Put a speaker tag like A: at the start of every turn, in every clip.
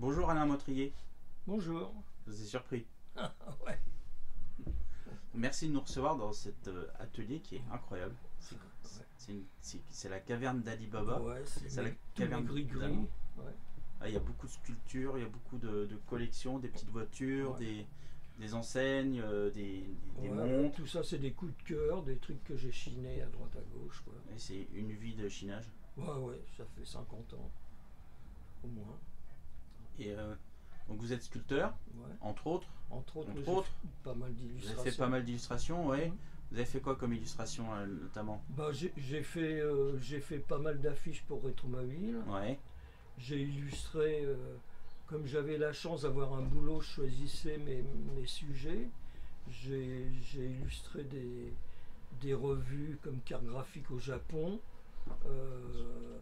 A: Bonjour Alain Motrier,
B: Bonjour.
A: je vous ai surpris.
B: Ouais.
A: Merci de nous recevoir dans cet atelier qui est incroyable.
B: Ouais.
A: C'est la caverne d'Ali Baba.
B: Ouais,
A: C'est la
B: tous
A: caverne
B: les gris-gris.
A: d'Alain.
B: Ouais.
A: Ah, il y a beaucoup de sculptures, il y a beaucoup de collections, des petites voitures,
B: Ouais.
A: des enseignes, des
B: Ouais,
A: montres.
B: tout ça, c'est des coups de cœur, des trucs que j'ai chinés à droite à gauche. Quoi.
A: Et c'est une vie de chinage.
B: Ouais, ça fait 50 ans, au moins.
A: Et donc vous êtes sculpteur,
B: Ouais.
A: entre autres.
B: Entre autres,
A: Entre
B: j'ai
A: autres,
B: fait pas mal
A: Vous
B: d'illustrations.
A: avez fait pas mal d'illustrations, ouais.
B: Mhm.
A: Vous avez fait quoi comme illustration notamment?
B: Bah, j'ai fait pas mal d'affiches pour Rétromobile.
A: Ouais,
B: J'ai illustré, comme j'avais la chance d'avoir un boulot, je choisissais mes sujets. J'ai illustré des revues comme Carte Graphique au Japon, euh,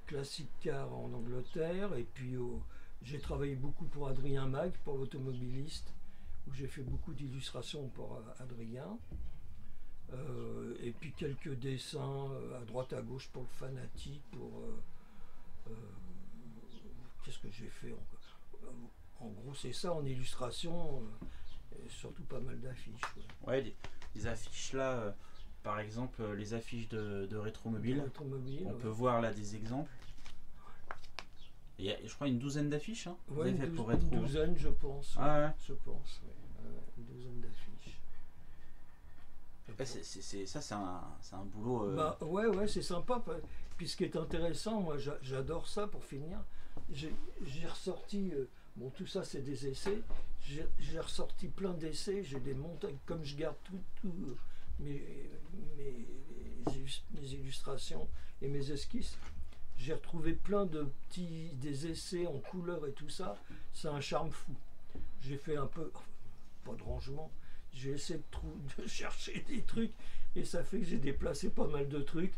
B: Classic Car en Angleterre, et puis j'ai travaillé beaucoup pour Adrien Mag, pour l'automobiliste, où j'ai fait beaucoup d'illustrations pour Adrien. Et puis quelques dessins à droite à gauche pour le Fanatique, pour euh, qu'est-ce que j'ai fait encore. En gros, c'est ça en illustration, et surtout pas mal d'affiches.
A: ouais, des affiches là, par exemple les affiches de Rétromobile.
B: Automobile,
A: On peut voir là des exemples. Il y a, je crois, une douzaine d'affiches. Hein, vous
B: ouais,
A: avez fait pour
B: une
A: Rétro.
B: douzaine, je pense.
A: Ah ouais.
B: Je pense, ouais. Une douzaine d'affiches.
A: Ouais, ça, c'est un boulot.
B: Bah ouais, c'est sympa. Puis ce qui est intéressant, moi j'adore ça pour finir. J'ai ressorti, bon tout ça c'est des essais, j'ai ressorti plein d'essais, j'ai des montagnes, comme je garde tout mes, mes illustrations et mes esquisses, j'ai retrouvé plein de des essais en couleur et tout ça, c'est un charme fou. J'ai fait un peu, pas de rangement, j'ai essayé de chercher des trucs et ça fait que j'ai déplacé pas mal de trucs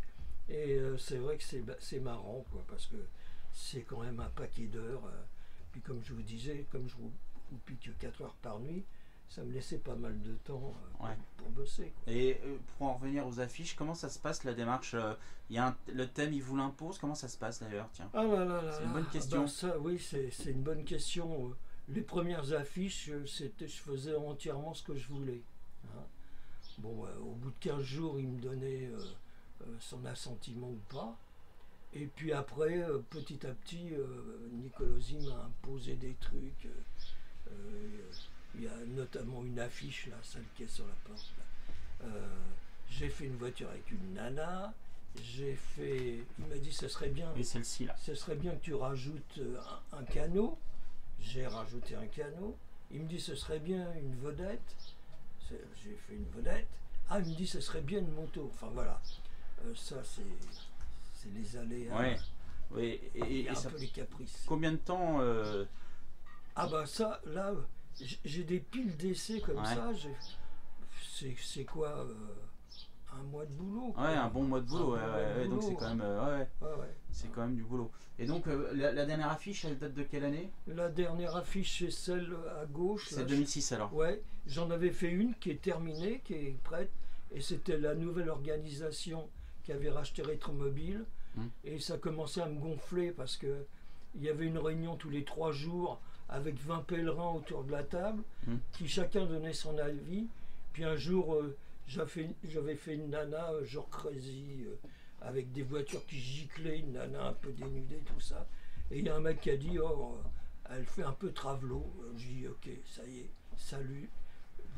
B: et c'est vrai que c'est marrant quoi parce que c'est quand même un paquet d'heures puis comme je vous disais, comme je vous pique 4 heures par nuit, ça me laissait pas mal de temps
A: Ouais.
B: pour bosser quoi.
A: Et pour en revenir aux affiches, comment ça se passe la démarche il y a le thème, il vous l'impose. Comment ça se passe d'ailleurs? Tiens,
B: Ah là là là
A: c'est une
B: là.
A: bonne
B: Ah
A: question.
B: ben ça oui c'est une bonne question. Les premières affiches je faisais entièrement ce que je voulais hein. Bon, au bout de 15 jours, il me donnait son assentiment ou pas. Et puis après, petit à petit, Nicolosi m'a imposé des trucs. Il y a notamment une affiche, là, celle qui est sur la porte. Là. J'ai fait une voiture avec une nana. Il m'a dit,
A: Et celle-ci là.
B: ce serait bien que tu rajoutes un canot. J'ai rajouté un canot. Il me dit, ce serait bien une vedette. J'ai fait une vedette. Ah, il me dit, ce serait bien une moto. Enfin voilà, ça c'est les aléas.
A: Ouais. Oui.
B: Et un
A: Ça,
B: peu les caprices.
A: combien de temps
B: Ah bah ça, là, j'ai des piles d'essais comme
A: Ouais.
B: ça. C'est quoi un mois de boulot quoi.
A: Ouais, un bon mois de boulot.
B: Un bon mois de
A: Ouais, donc
B: boulot,
A: c'est quand
B: hein.
A: même, ouais,
B: Ouais.
A: c'est quand même du boulot. Et donc la dernière affiche, elle date de quelle année?
B: La dernière affiche, c'est celle à gauche.
A: C'est
B: Là,
A: 2006 alors.
B: ouais, j'en avais fait une qui est terminée, qui est prête, et c'était la nouvelle organisation qui avait racheté Rétromobile, et ça commençait à me gonfler parce que il y avait une réunion tous les 3 jours avec 20 pèlerins autour de la table, qui chacun donnait son avis. Puis un jour, j'avais fait une nana, genre crazy, avec des voitures qui giclaient, une nana un peu dénudée, tout ça. Et il y a un mec qui a dit, oh, elle fait un peu travelot. J'ai dit, ok, ça y est, salut,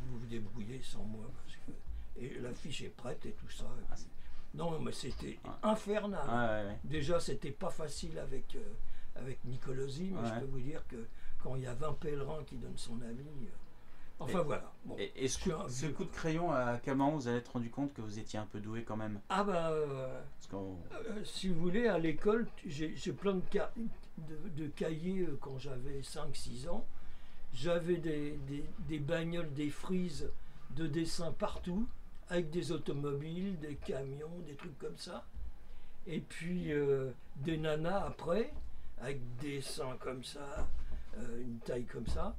B: vous vous débrouillez sans moi. Parce que... Et l'affiche est prête et tout ça.
A: Ah,
B: non, mais c'était
A: Ouais.
B: infernal.
A: Ouais.
B: Déjà, c'était pas facile avec Nicolosi, mais
A: Ouais.
B: je peux vous dire que quand il y a 20 pèlerins qui donnent son avis. Enfin
A: Et-
B: voilà. Bon,
A: Et
B: je suis un
A: ce
B: vieux,
A: coup de
B: quoi.
A: crayon, à quel moment vous allez être rendu compte que vous étiez un peu doué quand même?
B: Ah bah,
A: Parce qu'on...
B: si vous voulez, à l'école, j'ai plein de cahiers quand j'avais 5 6 ans. J'avais des bagnoles, des frises de dessins partout, avec des automobiles, des camions, des trucs comme ça. Et puis des nanas après, avec des seins comme ça, une taille comme ça.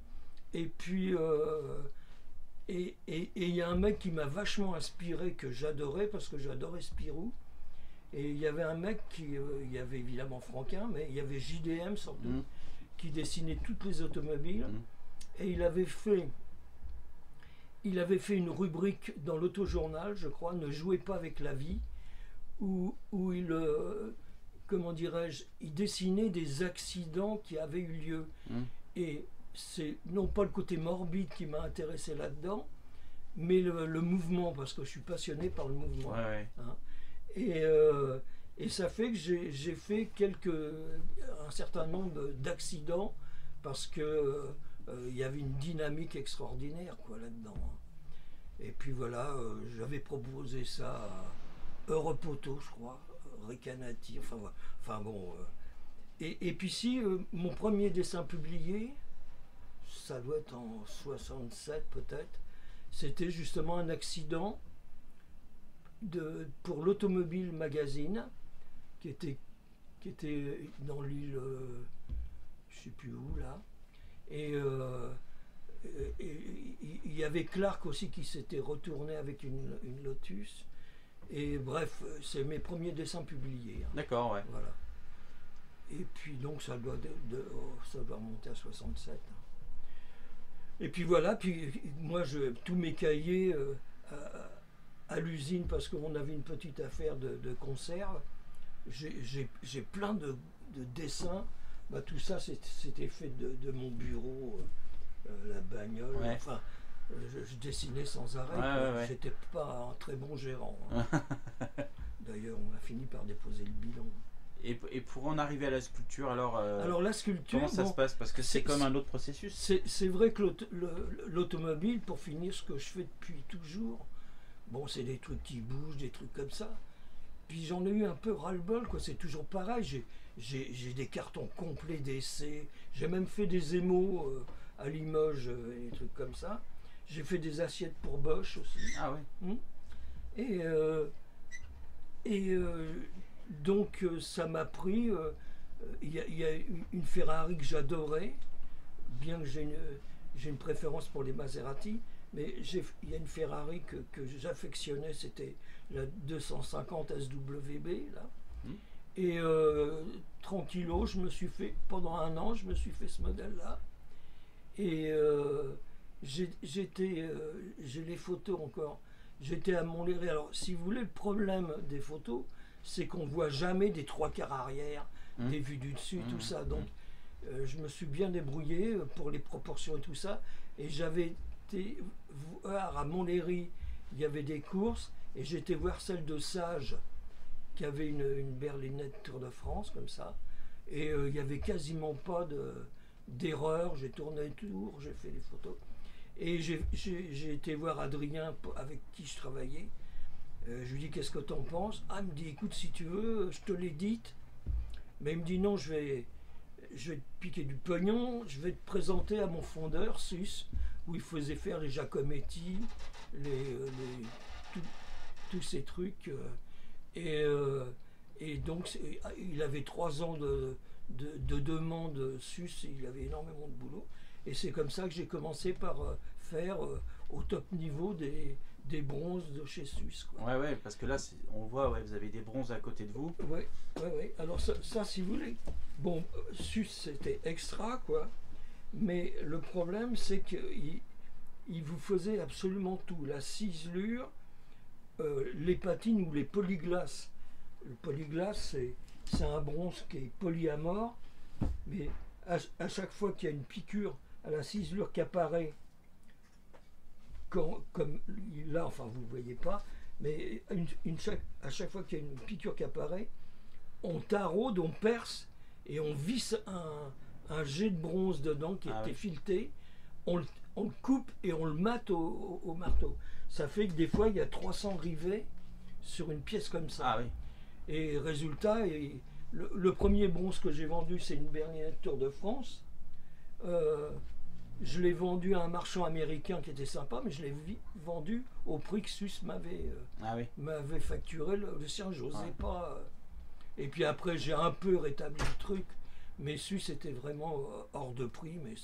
B: Et puis, et il y a un mec qui m'a vachement inspiré, que j'adorais, parce que j'adorais Spirou. Et il y avait un mec il y avait évidemment Franquin, mais il y avait JDM surtout. qui dessinait toutes les automobiles. Et il avait fait une rubrique dans l'autojournal, je crois, Ne jouez pas avec la vie, où il, comment dirais-je, il dessinait des accidents qui avaient eu lieu. Et c'est non pas le côté morbide qui m'a intéressé là-dedans, mais le mouvement, parce que je suis passionné par le mouvement. Hein. Et ça fait que j'ai fait un certain nombre d'accidents, parce que il y avait une dynamique extraordinaire quoi là-dedans. Hein. Et puis voilà, j'avais proposé ça à Europoto, je crois, Recanati, enfin bon. Et puis si, mon premier dessin publié, ça doit être en 67 peut-être, c'était justement un accident pour l'Automobile Magazine, qui était dans l'île, je sais plus où là, et il y avait Clark aussi qui s'était retourné avec une Lotus, et bref, c'est mes premiers dessins publiés. Hein.
A: D'accord, ouais.
B: Voilà. Et puis donc ça doit remonter à 67. Hein. Et puis voilà, puis moi tous mes cahiers à l'usine, parce qu'on avait une petite affaire de conserve, j'ai plein de dessins. Bah, tout ça c'était fait de mon bureau, la bagnole, enfin je dessinais sans arrêt, j'étais pas un très bon gérant. Hein. D'ailleurs on a fini par déposer le bilan.
A: Et pour en arriver à la sculpture, alors
B: la sculpture,
A: comment ça se passe? Parce que c'est comme un autre processus.
B: C'est vrai que l'automobile, pour finir, ce que je fais depuis toujours, bon, c'est des trucs qui bougent, des trucs comme ça. Puis j'en ai eu un peu ras-le-bol, quoi. C'est toujours pareil. J'ai des cartons complets d'essais. J'ai même fait des émaux à Limoges et des trucs comme ça. J'ai fait des assiettes pour Bosch aussi.
A: Ah ouais.
B: Donc ça m'a pris. Il y a une Ferrari que j'adorais, bien que j'ai une préférence pour les Maserati, mais il y a une Ferrari que j'affectionnais, c'était la 250 SWB là. Et tranquillo, pendant un an, je me suis fait ce modèle-là. Et j'ai les photos encore. J'étais à Montlhéry. Alors, si vous voulez, le problème des photos, c'est qu'on ne voit jamais des trois quarts arrière, des vues du dessus, tout ça. Donc, je me suis bien débrouillé pour les proportions et tout ça. Et j'avais été voir à Montlhéry, il y avait des courses, et j'étais voir celle de Sage, qui avait une berlinette Tour de France, comme ça. Et il n'y avait quasiment pas d'erreur. J'ai tourné le tour, j'ai fait des photos. Et j'ai été voir Adrien, avec qui je travaillais. Je lui dis, qu'est-ce que t'en penses? Ah, il me dit, écoute, si tu veux, je te l'édite. Mais il me dit, non, je vais te piquer du pognon, je vais te présenter à mon fondeur, Sus, où il faisait faire les Giacometti, tous ces trucs. Et donc, il avait 3 ans de demande, Sus, et il avait énormément de boulot. Et c'est comme ça que j'ai commencé par faire au top niveau des bronzes de chez Sus.
A: Quoi. Ouais, parce que là, on voit, vous avez des bronzes à côté de vous.
B: Ouais. Alors ça, si vous voulez, bon, Sus, c'était extra, quoi. Mais le problème, c'est qu'il vous faisait absolument tout. La ciselure, les patines ou les polyglaces. Le polyglace, c'est un bronze qui est polyamore, mais à chaque fois qu'il y a une piqûre à la ciselure qui apparaît, comme là, enfin vous ne voyez pas, mais à chaque fois qu'il y a une piqûre qui apparaît, on taraude, on perce et on visse un jet de bronze dedans qui était fileté, on le coupe et on le mate au marteau. Ça fait que des fois il y a 300 rivets sur une pièce comme ça.
A: Ah oui.
B: Et résultat, le premier bronze que j'ai vendu, c'est une berlinette Tour de France. Je l'ai vendu à un marchand américain qui était sympa, mais je l'ai vendu au prix que Sus m'avait facturé le sien. J'osais pas. Et puis après, j'ai un peu rétabli le truc, mais Sus était vraiment hors de prix, mais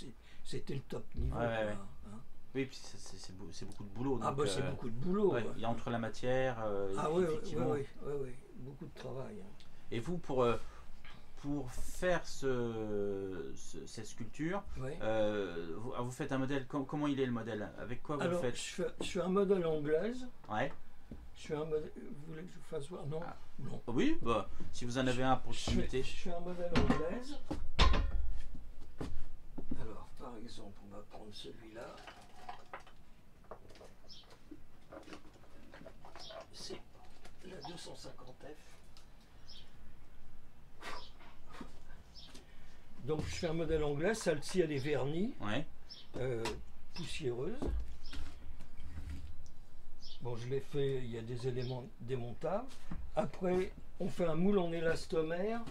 B: c'était le top niveau. Hein.
A: Oui, puis c'est beaucoup de boulot.
B: Donc, c'est beaucoup de boulot.
A: Il y a entre la matière.
B: Oui, beaucoup de travail. Hein.
A: Et vous, pour pour faire cette sculpture,
B: Ouais.
A: vous faites un modèle, comment il est le modèle? Avec quoi vous le
B: Alors,
A: faites?
B: je fais un modèle anglaise.
A: Ouais.
B: Je fais un modèle. Vous voulez que je vous fasse voir? Non.
A: Ah.
B: Non.
A: Oui, bah, si vous en avez un à proximité.
B: Je fais un modèle anglaise. Alors, par exemple, on va prendre celui-là. C'est la 250F. Donc, je fais un modèle anglais. Celle-ci, elle est vernie,
A: Ouais.
B: poussiéreuse. Bon, je l'ai fait, il y a des éléments démontables. Après, on fait un moule en élastomère.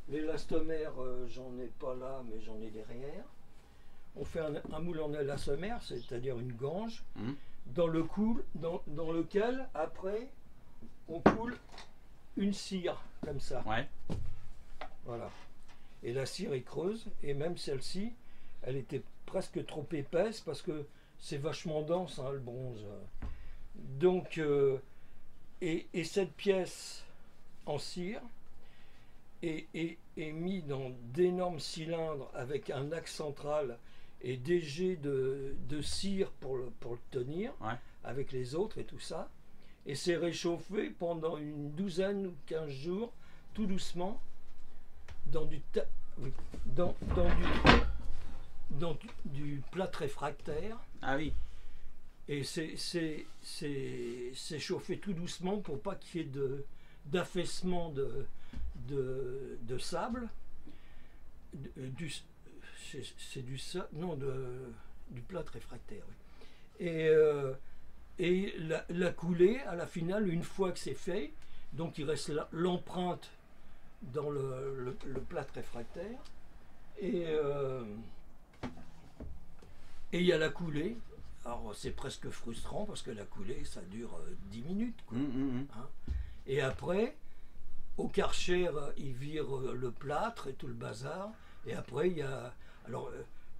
B: L'élastomère, j'en ai pas là, mais j'en ai derrière. On fait un moule en élastomère, c'est-à-dire une gange,
A: Mhm.
B: dans lequel, après, on coule une cire, comme ça.
A: Ouais.
B: Voilà. Et la cire est creuse, et même celle-ci, elle était presque trop épaisse, parce que c'est vachement dense, hein, le bronze. Donc, et cette pièce en cire est mise dans d'énormes cylindres avec un axe central et des jets de cire pour le tenir,
A: Ouais.
B: avec les autres et tout ça. Et c'est réchauffé pendant une douzaine ou 15 jours, tout doucement, dans oui, dans du plâtre réfractaire.
A: Ah oui.
B: Et c'est chauffé tout doucement pour pas qu'il y ait d'affaissement de sable. C'est du sable, non, du plâtre réfractaire. Oui. Et la coulée, à la finale, une fois que c'est fait, donc il reste l'empreinte dans le plâtre réfractaire. Et il y a la coulée. Alors c'est presque frustrant parce que la coulée ça dure 10 minutes. Quoi, hein. Et après, au Karcher, ils virent le plâtre et tout le bazar. Et après, il y a. Alors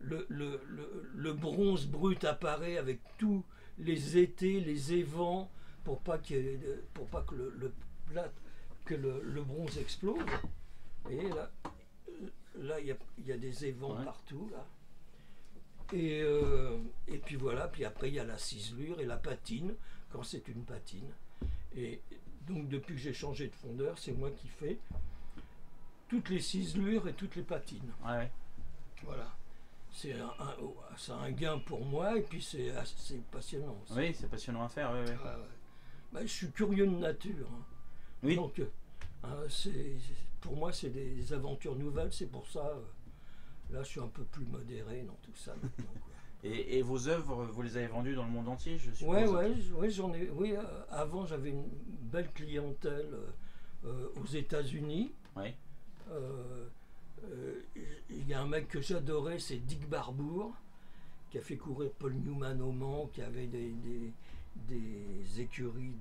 B: le bronze brut apparaît avec tous les étais, les évents, pour pas que le plâtre, que le bronze explose. Et là il y a des évents partout. Là. Et puis voilà, puis après il y a la ciselure et la patine, quand c'est une patine. Et donc depuis que j'ai changé de fondeur, c'est moi qui fais toutes les ciselures et toutes les patines.
A: Ouais.
B: Voilà. C'est un gain pour moi et puis c'est assez passionnant aussi.
A: Oui, c'est passionnant à faire, oui.
B: Ouais, ouais. Bah, je suis curieux de nature. Hein.
A: Oui.
B: Donc pour moi c'est des aventures nouvelles, c'est pour ça... Là, je suis un peu plus modéré dans tout ça maintenant. Quoi.
A: Et vos œuvres, vous les avez vendues dans le monde entier, je suppose?
B: Ouais, j'en ai. Oui, avant, j'avais une belle clientèle aux États-Unis.
A: Ouais.
B: Il y a un mec que j'adorais, c'est Dick Barbour, qui a fait courir Paul Newman au Mans, qui avait des écuries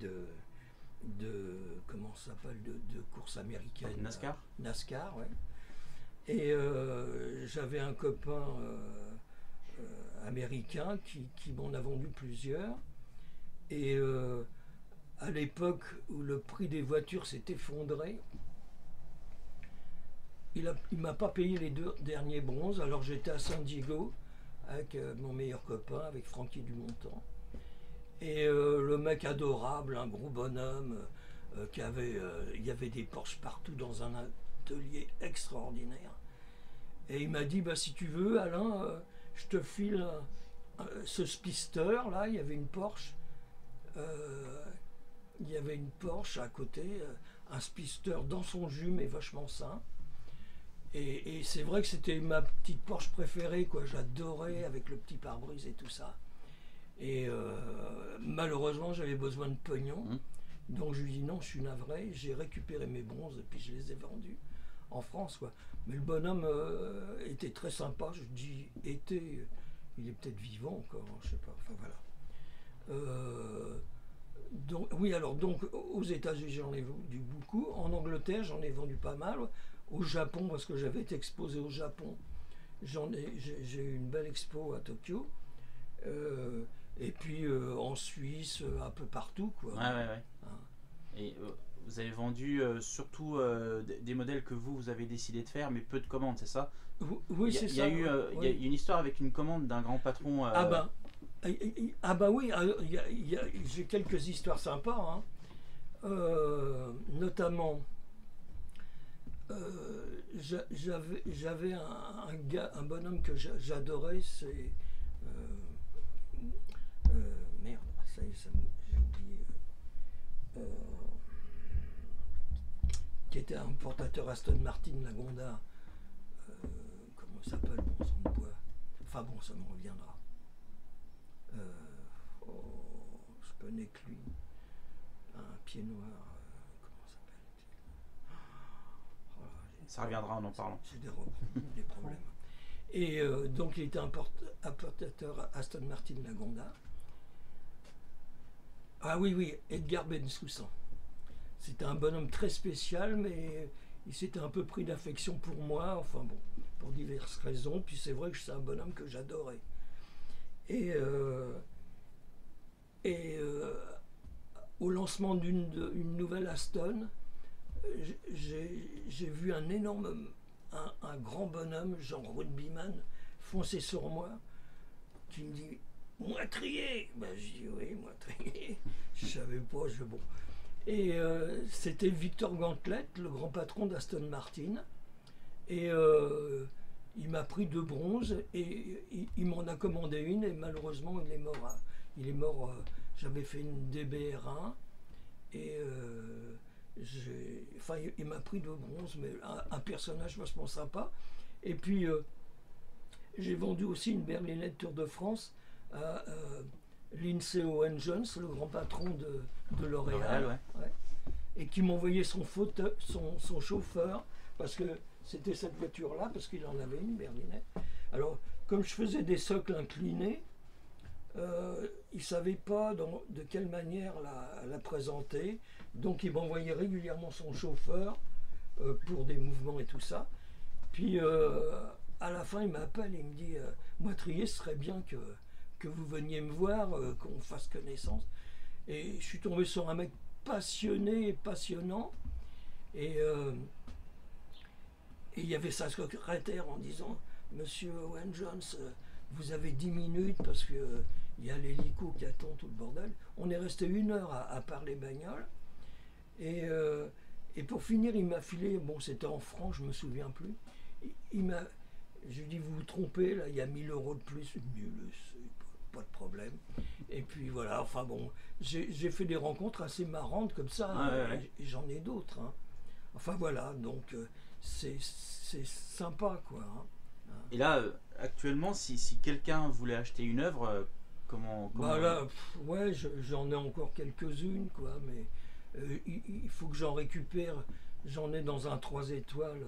B: comment ça s'appelle, de courses américaines.
A: NASCAR.
B: NASCAR, ouais. Et j'avais un copain américain qui m'en a vendu plusieurs. Et à l'époque où le prix des voitures s'est effondré, il m'a pas payé les 2 derniers bronzes. Alors j'étais à San Diego avec mon meilleur copain, avec Francky Dumontant. Et le mec adorable, un gros bonhomme, il y avait des Porsche partout dans un atelier extraordinaire. Et il m'a dit, bah, si tu veux, Alain, je te file ce spister, là, il y avait une Porsche. Il y avait une Porsche à côté, un spister dans son jus, mais vachement sain. Et c'est vrai que c'était ma petite Porsche préférée, quoi. J'adorais avec le petit pare-brise et tout ça. Et malheureusement, j'avais besoin de pognon. Donc je lui dis non, je suis navré. J'ai récupéré mes bronzes et puis je les ai vendus en France, quoi. Mais le bonhomme était très sympa. Je dis il est peut-être vivant encore, je sais pas. Enfin voilà. Donc oui, alors donc aux États-Unis j'en ai vendu beaucoup. En Angleterre j'en ai vendu pas mal. Au Japon, parce que j'avais été exposé au Japon, j'ai eu une belle expo à Tokyo. Et puis en Suisse, un peu partout, quoi.
A: Ouais.
B: Hein.
A: Et vous avez vendu surtout des modèles que vous avez décidé de faire, mais peu de commandes, c'est ça?
B: Oui, c'est ça.
A: Il y a une histoire avec une commande d'un grand patron.
B: Ah bah oui, j'ai quelques histoires sympas, hein. Notamment, j'avais un bonhomme que j'adorais, c'est merde, ça y est, j'ai oublié. Qui était un portateur Aston Martin Lagonda. Comment il s'appelle, bon sang de bois. Enfin bon, ça me reviendra. Je connais que lui. Un pied noir. Comment s'appelle-t-il?
A: Ça reviendra en en parlant.
B: J'ai des problèmes. Et donc il était un portateur Aston Martin Lagonda. Ah oui, Edgar Bensoussan. C'était un bonhomme très spécial, mais il s'était un peu pris d'affection pour moi, enfin bon, pour diverses raisons. Puis c'est vrai que c'est un bonhomme que j'adorais. Et au lancement d'une nouvelle Aston, j'ai vu un grand bonhomme, genre rugbyman, foncer sur moi, qui me dit Moitrier. Ben, je dis oui, Moitrier. Je savais pas, bon. Et c'était Victor Gantelet, le grand patron d'Aston Martin. Et il m'a pris 2 bronzes et il m'en a commandé une et malheureusement il est mort. J'avais fait une DBR1 et il m'a pris 2 bronzes, mais un personnage vachement sympa. Et puis j'ai vendu aussi une berlinette Tour de France à Lindsay Owen Jones, le grand patron de L'Oréal, ouais, et qui m'envoyait son chauffeur, parce que c'était cette voiture-là, parce qu'il en avait une berlinette. Alors, comme je faisais des socles inclinés, il ne savait pas de quelle manière la présenter, donc il m'envoyait régulièrement son chauffeur pour des mouvements et tout ça. Puis à la fin, il m'appelle et il me dit Moitrier, ce serait bien que vous veniez me voir, qu'on fasse connaissance. Et je suis tombé sur un mec passionné et passionnant. Et il y avait sa secrétaire en disant Monsieur Owen Jones, vous avez 10 minutes parce que il y a l'hélico qui attend, tout le bordel. On est resté 1 heure à parler bagnole. Et pour finir, il m'a filé, bon, c'était en francs, je me souviens plus. Je lui ai dit, vous vous trompez, là, il y a 1000 € de plus. Pas de problème. Et puis voilà, enfin bon, j'ai fait des rencontres assez marrantes comme ça,
A: ouais.
B: Et j'en ai d'autres, hein. Enfin voilà, donc c'est sympa, quoi, hein.
A: Et là, actuellement, si quelqu'un voulait acheter une œuvre, comment
B: Bah là, ouais, j'en ai encore quelques-unes, quoi, mais il faut que j'en récupère. J'en ai dans un 3 étoiles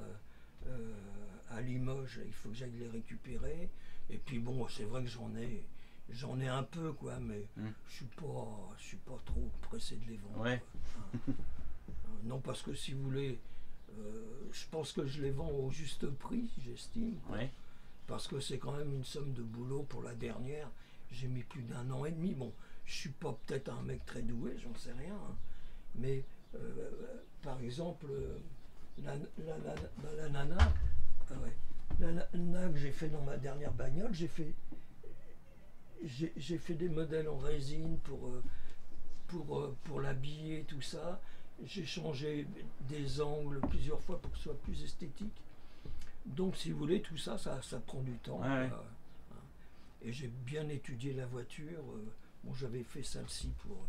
B: à Limoges, il faut que j'aille les récupérer. Et puis bon, c'est vrai que j'en ai un peu, quoi, mais je suis pas trop pressé de les vendre.
A: Ouais.
B: Non, parce que si vous voulez, je pense que je les vends au juste prix, j'estime.
A: Ouais.
B: Parce que c'est quand même une somme de boulot pour la dernière. J'ai mis plus d'1 an et demi. Bon, je suis pas peut-être un mec très doué, j'en sais rien, hein. Mais par exemple, la nana, la nana que j'ai fait dans ma dernière bagnole, j'ai fait des modèles en résine pour l'habiller, tout ça. J'ai changé des angles plusieurs fois pour que ce soit plus esthétique. Donc, si vous voulez, tout ça, ça prend du temps.
A: Ouais.
B: Et j'ai bien étudié la voiture. Bon, j'avais fait celle-ci pour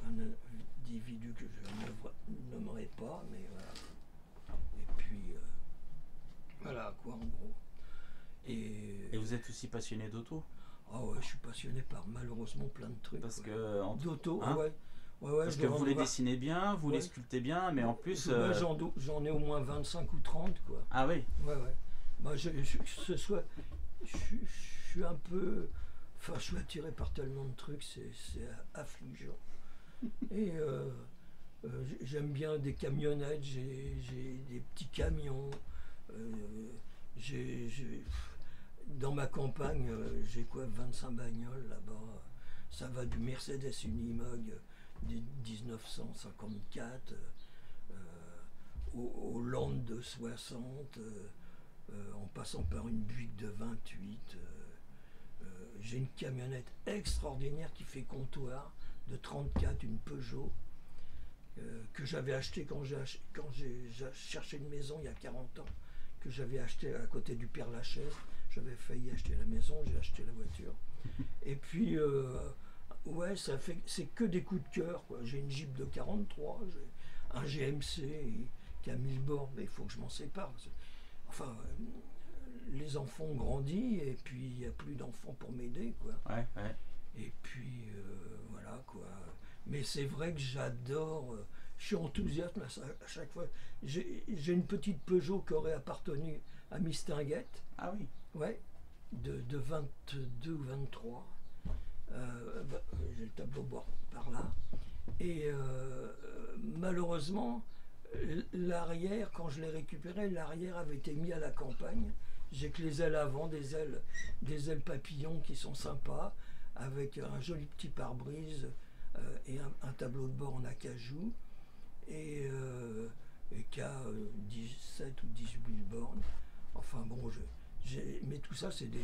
B: un individu que je ne nommerai pas, mais voilà. Et puis, voilà, quoi, en gros.
A: Et vous êtes aussi passionné d'auto?
B: Ah ouais, je suis passionné par malheureusement plein de trucs.
A: Parce que
B: d'auto,
A: hein,
B: ouais.
A: Parce que vous les dessinez bien, vous les sculptez bien, mais en plus...
B: J'en ai au moins 25 ou 30, quoi.
A: Ah oui.
B: Ouais. Bah, je suis un peu... Enfin, je suis attiré par tellement de trucs, c'est affligeant. Et j'aime bien des camionnettes, j'ai des petits camions. Dans ma campagne, j'ai quoi, 25 bagnoles là-bas. Ça va du Mercedes Unimog 1954, aux Landes de 60, en passant par une Buick de 28. J'ai une camionnette extraordinaire qui fait comptoir de 34, une Peugeot, que j'avais acheté quand j'ai cherché une maison il y a 40 ans, que j'avais acheté à côté du Père Lachaise. J'avais failli acheter la maison, j'ai acheté la voiture. Et puis, ouais, c'est que des coups de cœur, quoi. J'ai une Jeep de 43, j'ai un GMC qui a 1000 bornes, mais il faut que je m'en sépare. Enfin, les enfants ont grandi, et puis il n'y a plus d'enfants pour m'aider, quoi.
A: Ouais, ouais.
B: Et puis, voilà, quoi. Mais c'est vrai que j'adore, je suis enthousiaste à chaque fois. J'ai une petite Peugeot qui aurait appartenu à Mistinguett.
A: Ah oui.
B: Ouais, de 22 ou 23. J'ai le tableau bord par là. Et malheureusement, l'arrière, quand je l'ai récupéré, l'arrière avait été mis à la campagne. J'ai que les ailes avant, des ailes papillons qui sont sympas, avec un joli petit pare-brise et un tableau de bord en acajou, et qui a 17 ou 18 bornes. Enfin bon, mais tout ça, c'est des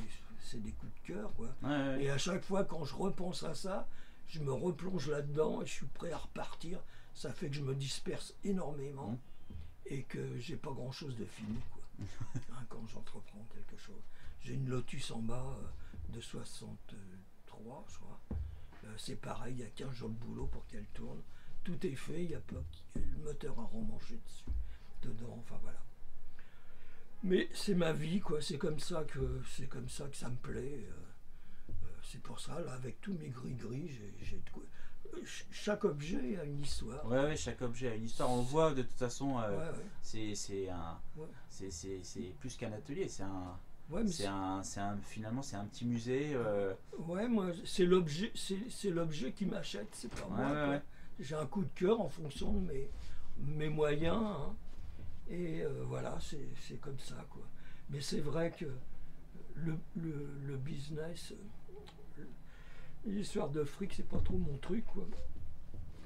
B: coups de cœur, quoi.
A: Ouais, ouais.
B: Et à chaque fois, quand je repense à ça, je me replonge là-dedans et je suis prêt à repartir. Ça fait que je me disperse énormément et que j'ai pas grand-chose de fini, quoi. Hein, quand j'entreprends quelque chose. J'ai une Lotus en bas de 63, je crois. C'est pareil, il y a 15 jours de boulot pour qu'elle tourne. Tout est fait, il y a pas le moteur à remancher dessus, dedans, enfin voilà. Mais c'est ma vie, quoi. C'est comme ça que ça me plaît. C'est pour ça, là, avec tous mes gris-gris, j'ai de quoi. Chaque objet a une histoire.
A: Ouais, ouais, chaque objet a une histoire. On le voit de toute façon.
B: Ouais, ouais.
A: C'est un,
B: Ouais.
A: c'est plus qu'un atelier.
B: Ouais, mais
A: Finalement, c'est un petit musée.
B: ouais, moi, c'est l'objet qui m'achète, c'est pas moi,
A: Ouais,
B: quoi.
A: ouais.
B: J'ai un coup de cœur en fonction de mes moyens, hein. Et voilà, c'est comme ça, quoi. Mais c'est vrai que le business, l'histoire de fric, c'est pas trop mon truc, quoi.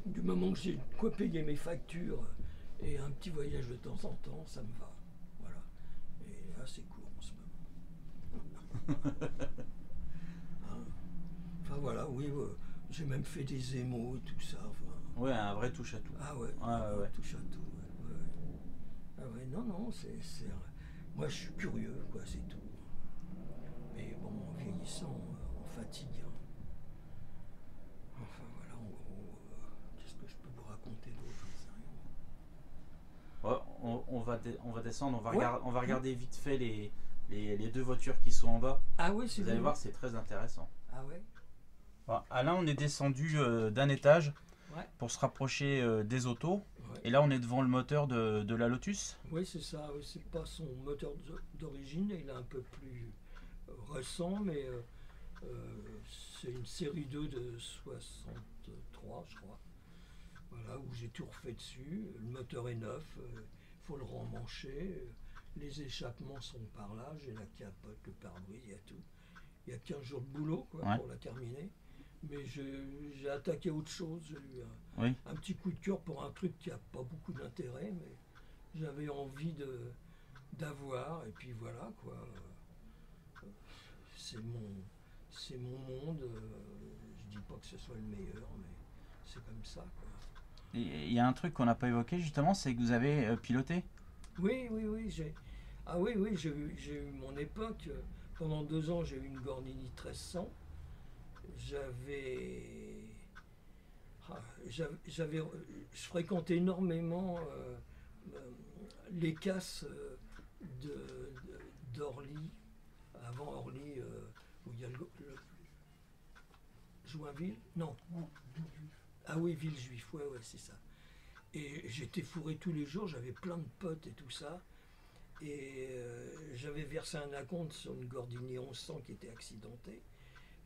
B: Du moment que j'ai de quoi payer mes factures et un petit voyage de temps en temps, ça me va. Voilà. Et là, c'est court en ce moment. Hein. Enfin voilà, oui, j'ai même fait des émaux et tout ça. Enfin,
A: Ouais, un vrai touche à tout.
B: ah ouais,
A: Ouais, ouais.
B: touche à tout. Ouais, ouais. Ah ouais, non, moi je suis curieux, quoi, c'est tout. Mais bon, en vieillissant, on fatigue, hein. Enfin voilà, en gros, qu'est-ce que je peux vous raconter d'autre? J'en sais rien.
A: Ouais, on va descendre,
B: Ouais.
A: on va regarder vite fait les deux voitures qui sont en bas.
B: Ah ouais, c'est
A: Vous allez
B: vrai.
A: voir, c'est très intéressant.
B: Ah ouais.
A: Bon, là, on est descendu d'un étage
B: Ouais.
A: pour se rapprocher des autos.
B: Ouais.
A: Et là, on est devant le moteur de la Lotus.
B: Oui, c'est ça. Oui, c'est pas son moteur d'origine, il est un peu plus récent, mais c'est une série 2 de 63, je crois. Voilà, où j'ai tout refait dessus. Le moteur est neuf, il faut le remmancher. Les échappements sont par là, j'ai la capote, le pare-brise, il y a tout. Il y a 15 jours de boulot, quoi,
A: Ouais.
B: pour la terminer. Mais j'ai attaqué autre chose. J'ai eu
A: Oui.
B: un petit coup de cœur pour un truc qui n'a pas beaucoup d'intérêt, mais j'avais envie d'avoir. Et puis voilà, quoi. C'est mon monde. Je dis pas que ce soit le meilleur, mais c'est comme ça, quoi.
A: Il y a un truc qu'on n'a pas évoqué justement, c'est que vous avez piloté.
B: Oui. J'ai eu mon époque. Pendant 2 ans, j'ai eu une Gordini 1300. Je fréquentais énormément les casses d'Orly, avant Orly, où il y a le Joinville. Non. Ah oui, Villejuif, ouais, c'est ça. Et j'étais fourré tous les jours, j'avais plein de potes et tout ça. Et j'avais versé un acompte sur une Gordini 1100 qui était accidentée.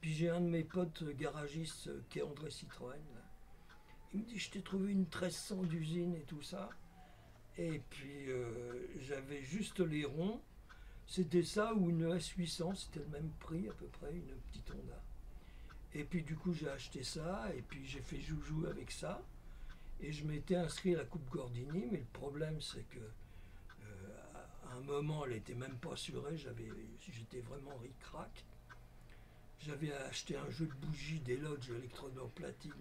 B: Puis j'ai un de mes potes garagistes qui est André Citroën. Là. Il me dit, je t'ai trouvé une 1300 d'usine et tout ça. Et puis j'avais juste les ronds. C'était ça ou une S800, c'était le même prix à peu près, une petite Honda. Et puis du coup j'ai acheté ça, et puis j'ai fait joujou avec ça. Et je m'étais inscrit à la Coupe Gordini, mais le problème c'est que à un moment elle n'était même pas assurée, j'étais vraiment ric-rac. J'avais acheté un jeu de bougies des Lodge électronor platine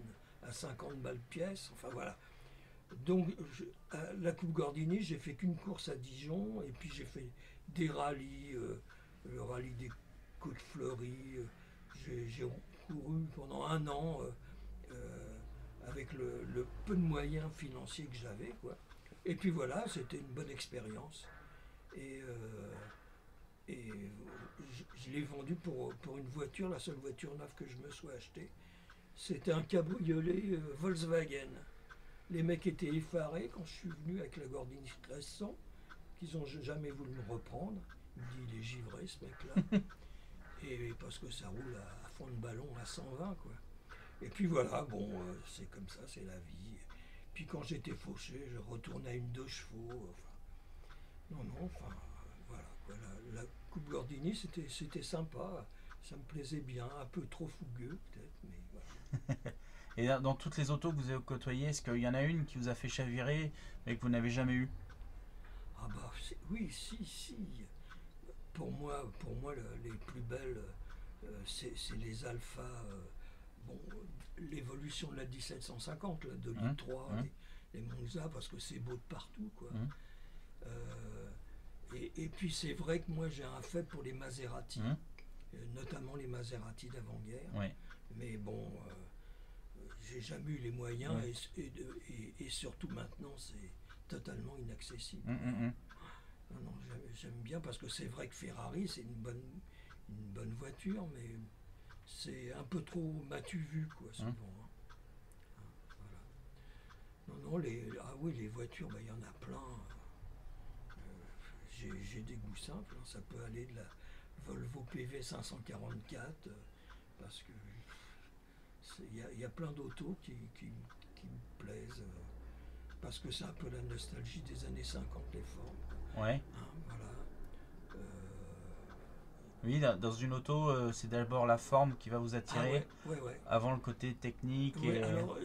B: à 50 balles pièce, enfin voilà. Donc à la Coupe Gordini, j'ai fait qu'une course à Dijon, et puis j'ai fait des rallyes, le rallye des Côtes Fleuries, j'ai couru pendant un an avec le peu de moyens financiers que j'avais, quoi. Et puis voilà, c'était une bonne expérience. Et, je l'ai vendu pour une voiture, la seule voiture neuve que je me sois achetée. C'était un cabriolet Volkswagen. Les mecs étaient effarés quand je suis venu avec la Gordini 1300, qu'ils n'ont jamais voulu me reprendre. Il me dit, il est givré ce mec-là. Et parce que ça roule à fond de ballon à 120, quoi. Et puis voilà, bon, c'est comme ça, c'est la vie. Puis quand j'étais fauché, je retournais à une 2 chevaux. Enfin, non, enfin, voilà, quoi. La Coupe Gordini, c'était sympa. Ça me plaisait bien, un peu trop fougueux peut-être, mais voilà.
A: Et dans toutes les autos que vous avez côtoyées, est-ce qu'il y en a une qui vous a fait chavirer mais que vous n'avez jamais eu?
B: Ah bah oui, si. Pour moi les plus belles, c'est les Alpha. Bon, l'évolution de la 1750, la 2 litres 3, les Monza, parce que c'est beau de partout, quoi. Et puis c'est vrai que moi j'ai un fait pour les Maserati, notamment les Maserati d'avant-guerre.
A: Ouais.
B: Mais bon, j'ai jamais eu les moyens, et surtout maintenant c'est totalement inaccessible. Non, j'aime bien, parce que c'est vrai que Ferrari c'est une bonne voiture, mais c'est un peu trop m'as-tu vu, quoi, souvent. Voilà. Non, les voitures, il y en a plein. J'ai des goûts simples, hein. Ça peut aller de la Volvo PV 544, parce que il y a plein d'autos qui me plaisent, parce que c'est un peu la nostalgie des années 50, les formes.
A: Ouais.
B: Hein, voilà.
A: Oui, dans une auto, c'est d'abord la forme qui va vous attirer,
B: ouais.
A: avant le côté technique.
B: Ouais, alors,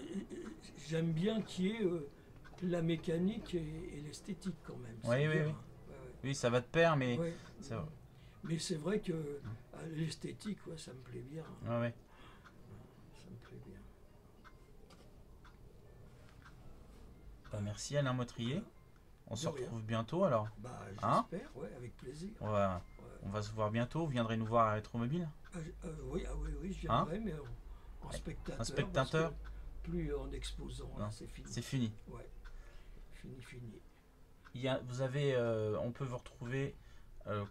B: j'aime bien qu'il y ait la mécanique et l'esthétique quand même.
A: Oui.
B: Ouais.
A: Oui, ça va de pair, mais
B: Ouais.
A: ça...
B: Mais c'est vrai que l'esthétique, ça me plaît bien.
A: Ouais.
B: Ça me plaît bien.
A: Bah, merci Alain Motrier. On se
B: rien.
A: retrouve bientôt alors.
B: Bah,
A: Hein?
B: j'espère, avec plaisir.
A: On va se voir bientôt. Vous viendrez nous voir à Rétromobile?
B: Oui, je viendrai, mais en spectateur.
A: Un spectateur?
B: Plus en exposant, là, c'est fini.
A: C'est fini.
B: Ouais, fini.
A: Vous avez, on peut vous retrouver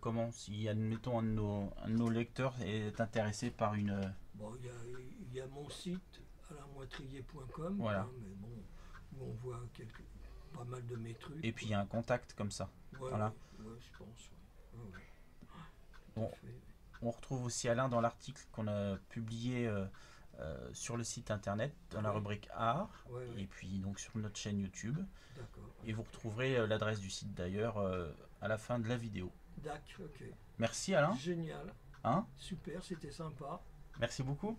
A: comment, si admettons un de nos lecteurs est intéressé par une...
B: Bon, il y a mon site alainmoitrier.com,
A: Voilà.
B: hein, mais bon, où on voit pas mal de mes trucs.
A: Et puis il y a un contact comme ça.
B: Ouais,
A: Voilà.
B: Ouais, je pense. Ouais.
A: Bon, on retrouve aussi Alain dans l'article qu'on a publié sur le site internet, dans la rubrique art, et puis donc sur notre chaîne YouTube.
B: D'accord.
A: Et vous retrouverez l'adresse du site d'ailleurs à la fin de la vidéo.
B: D'accord, ok.
A: Merci Alain.
B: Génial.
A: Hein?
B: Super, c'était sympa.
A: Merci beaucoup.